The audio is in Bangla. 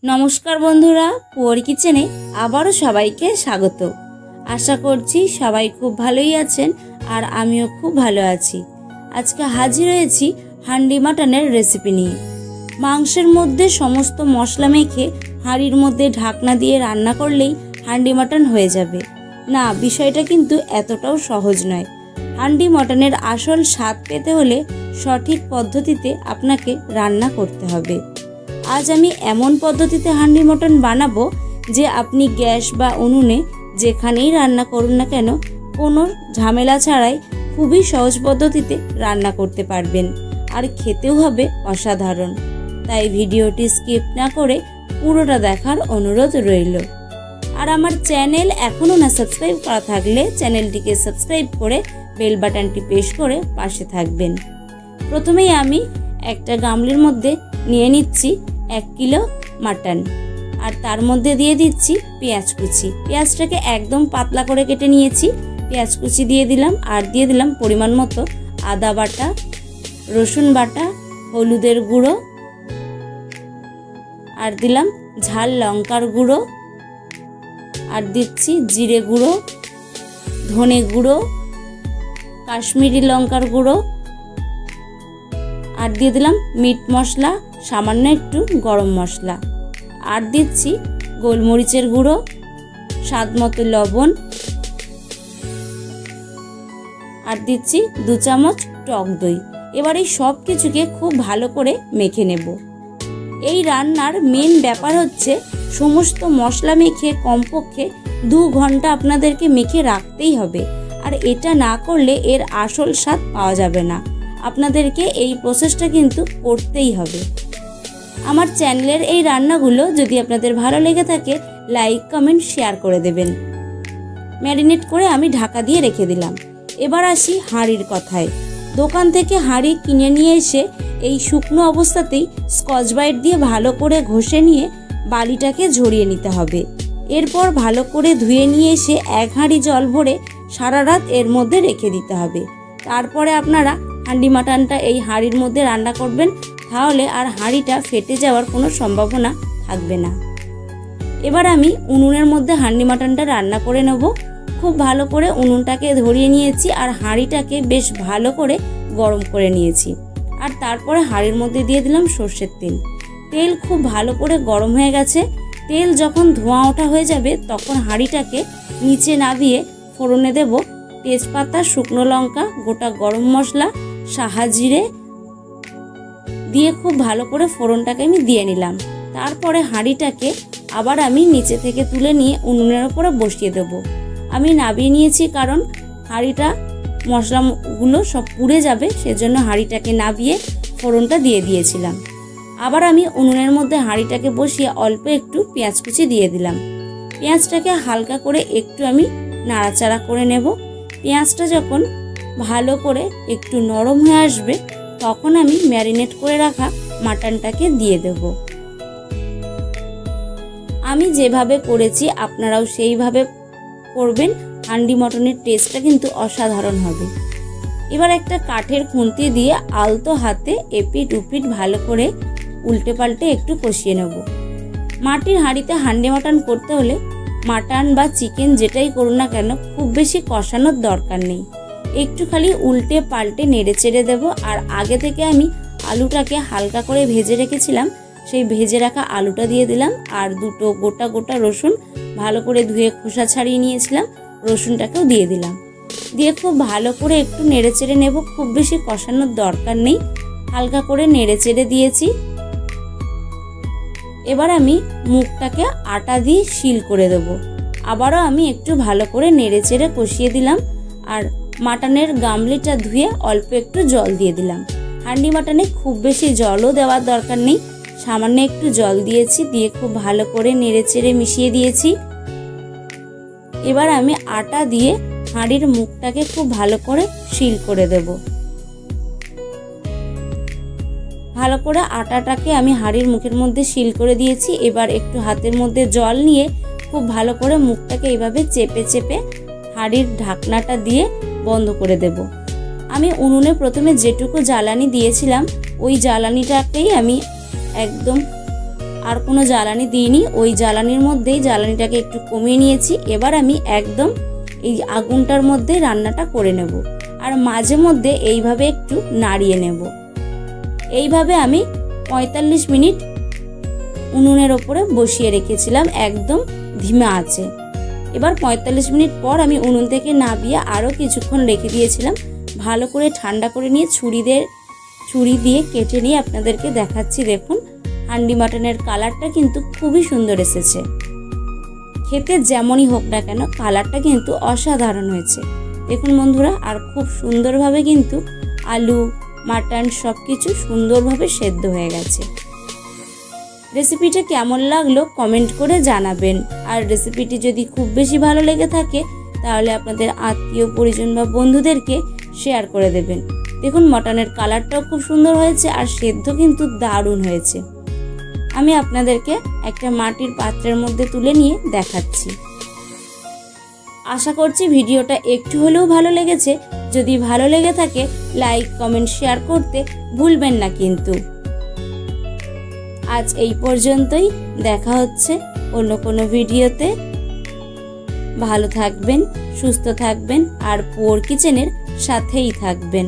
नमस्कार बंधुरा पुअर किचेने आबारो सबाइके स्वागत। आशा करछि सबाई खूब भालोई आछेन और आमिओ खूब भालो आछि। आजके हाजिर हयेछि हांडी माटनेर रेसिपि निये। मांसेर मध्य समस्त मशला मेखे हांडिर मध्य ढाकना दिए रान्ना करलेई हांडी माटन हये जाबे ना। विषयटा किन्तु एतटाओ सहज नय। हांडी माटनेर आसल स्वाद पेते होले सठिक पद्धतिते आपनाके रान्ना करते हबे। आज आमी एमन पद्धतिते हांडी मटन बानाबो जे आपनी गैस बा उनुने जेखानेई रान्ना करुन ना केन कोनो झामेला छाड़ाई खूबई सहज पद्धतिते रान्ना करते पारबेन और खेतेও হবে असाधारण। ताई भिडियोटी स्किप ना करे पुरोटा देखार अनुरोध रइल। और आमार चैनल एखोनो ना साबस्क्राइब करा थाकले चैनलटिके साबस्क्राइब करे बेल बाटनटी प्रेस करे पाशे थाकबेन। प्रथमेई आमी एकटा गामलिर मध्य निये निচ্ছি 1 किलो मटन और तार मध्य दिए दिচ্ছি पेঁয়াজ कुचि। पेঁয়াজটাকে एकदम पातला करे केटे निয়েছি। पेঁয়াজ कुचि दिए दिलाम और दिए दिलाम परिमाण मतो आदा बाटा, रसुन बाटा, हलुदेर गुঁড়ো और दिलाम झाल लंकार गुঁড়ো और दिচ্ছি जिरे गुঁড়ো, धने गुঁড়ো, काश्मीरी लंकार गुঁড়ো और दिए दिलाम मीट मशला, सामान्य एकटू गरम मशला और दिচ্ছি गोलमरिचेर गुঁড়ো, स्वाद मतो लवण और दिচ্ছি 2 चामच टक दई। एबार এই सब কিছুকে खूब भालो करे मेखे नेब। এই রান্নার মেন ব্যাপার হচ্ছে সমস্ত মশলা মেখে কমপক্ষে 2 ঘন্টা আপনাদেরকে মেখে রাখতেই হবে। আর এটা না করলে এর আসল স্বাদ পাওয়া যাবে না। আপনাদেরকে এই প্রসেসটা কিন্তু করতেই হবে। আমার চ্যানেলের এই রান্নাগুলো যদি আপনাদের ভালো লেগে থাকে লাইক কমেন্ট শেয়ার করে দেবেন। ম্যারিনেট করে আমি ঢাকা দিয়ে রেখে দিলাম। এবার আসি হাঁড়ির কথায়। দোকান থেকে হাঁড়ি কিনে নিয়ে এসে এই শুকনো অবস্থাতেই স্কচ ব্রাইট দিয়ে ভালো করে ঘষে নিয়ে বালিটাকে ঝরিয়ে নিতে হবে। এরপর ভালো করে ধুয়ে নিয়ে এসে 1 হাঁড়ি জল ভরে সারা রাত এর মধ্যে রেখে দিতে হবে। তারপরে আপনারা হাঁডি মাটনটা এই হাঁড়ির মধ্যে রান্না করবেন, তাহলে আর হাঁড়িটা ফেটে যাওয়ার কোনো সম্ভাবনা থাকবে না। এবার আমি উনুনের মধ্যে হাঁডি মাটনটা রান্না করে নেব। খুব ভালো করে উনুনটাকে ধরিয়ে নিয়েছি আর হাঁড়িটাকে বেশ ভালো করে গরম করে নিয়েছি। আর তারপরে হাঁড়ির মধ্যে দিয়ে দিলাম সরষের তেল। তেল খুব ভালো করে গরম হয়ে গেছে। তেল যখন ধোঁয়া ওঠা হয়ে যাবে তখন হাঁড়িটাকে নিচে নামিয়ে ফোড়নে দেব তেজপাতা, শুকনো লঙ্কা, গোটা গরম মশলা, সাহা জিরে দিয়ে খুব ভালো করে ফোড়নটাকে আমি দিয়ে নিলাম। তারপরে হাঁড়িটাকে আবার আমি নিচে থেকে তুলে নিয়ে উনুনের উপরে বসিয়ে দেব। আমি নামিয়ে নিয়েছি কারণ হাঁড়িটা মশলাগুলো সব পুড়ে যাবে, সেজন্য হাঁড়িটাকে নামিয়ে ফোড়নটা দিয়ে দিয়েছিলাম। আবার আমি উনুনের মধ্যে হাঁড়িটাকে বসিয়ে অল্প একটু পেঁয়াজ কুচি দিয়ে দিলাম। পেঁয়াজটাকে হালকা করে একটু আমি নাড়াচাড়া করে নেব। পেঁয়াজটা যখন ভালো করে একটু নরম হয়ে আসবে তখন আমি ম্যারিনেট করে রাখা মাটনটাকে দিয়ে দেব। আমি যেভাবে করেছি আপনারাও সেইভাবে করবেন। হাঁডি মটনের টেস্টটা কিন্তু অসাধারণ হবে। এবার একটা কাঠের খুন্তি দিয়ে আলতো হাতে এপিট উপিট ভালো করে উল্টে পাল্টে একটু কষিয়ে নেব। মাটির হাঁড়িতে হাঁডি মাটন করতে হলে মাটন বা চিকেন যেটাই করুন না কেন খুব বেশি কষানোর দরকার নেই। একটু খালি উল্টে পাল্টে নেড়ে চেড়ে দেবো। আর আগে থেকে আমি আলুটাকে হালকা করে ভেজে রেখেছিলাম, সেই ভেজে রাখা আলুটা দিয়ে দিলাম। আর 2টো গোটা গোটা রসুন ভালো করে ধুয়ে খোসা ছাড়িয়ে নিয়েছিলাম, রসুনটাকেও দিয়ে দিলাম। দিয়ে খুব ভালো করে একটু নেড়ে চেড়ে নেব। খুব বেশি কষানোর দরকার নেই, হালকা করে নেড়ে চেড়ে দিয়েছি। এবার আমি মুখটাকে আটা দিয়ে সিল করে দেব। আবারও আমি একটু ভালো করে নেড়ে চেড়ে কষিয়ে দিলাম। আর মাটনের গামলিটা ধুয়ে অল্প একটু জল দিয়ে দিলাম। হাঁডি মাটনে খুব বেশি জলও দেওয়ার দরকার নেই, সামান্য একটু জল দিয়েছি। দিয়ে খুব ভালো করে নেড়ে চেড়ে মিশিয়ে দিয়েছি। এবার আমি আটা দিয়ে হাঁড়ির মুখটাকে খুব ভালো করে সিল করে দেব। ভালো করে আটাটাকে আমি হাঁড়ির মুখের মধ্যে সিল করে দিয়েছি। এবার একটু হাতের মধ্যে জল নিয়ে খুব ভালো করে মুখটাকে এইভাবে চেপে চেপে হাঁড়ির ঢাকনাটা দিয়ে বন্ধ করে দেব। আমি উনুনে প্রথমে যেটুকু জ্বালানি দিয়েছিলাম ওই জ্বালানিটাকেই আমি একদম আর কোনো জ্বালানি দিইনি, ওই জ্বালানির মধ্যেই জ্বালানিটাকে একটু কমিয়ে নিয়েছি। এবার আমি একদম এই আগুনটার মধ্যে রান্নাটা করে নেব, আর মাঝে মধ্যে এইভাবে একটু নাড়িয়ে নেব। এইভাবে আমি 45 মিনিট উনুনের ওপরে বসিয়ে রেখেছিলাম একদম ধিমা আঁচে। এবার 45 মিনিট পর আমি উনুন থেকে নামিয়ে আরও কিছুক্ষণ রেখে দিয়েছিলাম। ভালো করে ঠান্ডা করে নিয়ে ছুরি দিয়ে কেটে নিয়ে আপনাদেরকে দেখাচ্ছি। দেখুন হান্ডি মাটনের কালারটা কিন্তু খুবই সুন্দর এসেছে। খেতে যেমনই হোক না কেন কালারটা কিন্তু অসাধারণ হয়েছে। দেখুন বন্ধুরা, আর খুব সুন্দরভাবে কিন্তু আলু মাটন সব কিছু সুন্দরভাবে সেদ্ধ হয়ে গেছে। রেসিপিটা কেমন লাগলো কমেন্ট করে জানাবেন। আর রেসিপিটি যদি খুব বেশি ভালো লেগে থাকে তাহলে আপনাদের আত্মীয় পরিজন বা বন্ধুদেরকে শেয়ার করে দেবেন। দেখুন মটনের কালারটাও খুব সুন্দর হয়েছে আর সেদ্ধ কিন্তু দারুণ হয়েছে। আমি আপনাদেরকে একটা মাটির পাত্রের মধ্যে তুলে নিয়ে দেখাচ্ছি। আশা করছি ভিডিওটা একটু হলেও ভালো লেগেছে। যদি ভালো লেগে থাকে লাইক কমেন্ট শেয়ার করতে ভুলবেন না কিন্তু। আজ এই পর্যন্তই, দেখা হচ্ছে অন্য কোনো ভিডিওতে। ভালো থাকবেন, সুস্থ থাকবেন আর পোর কিচেনের সাথেই থাকবেন।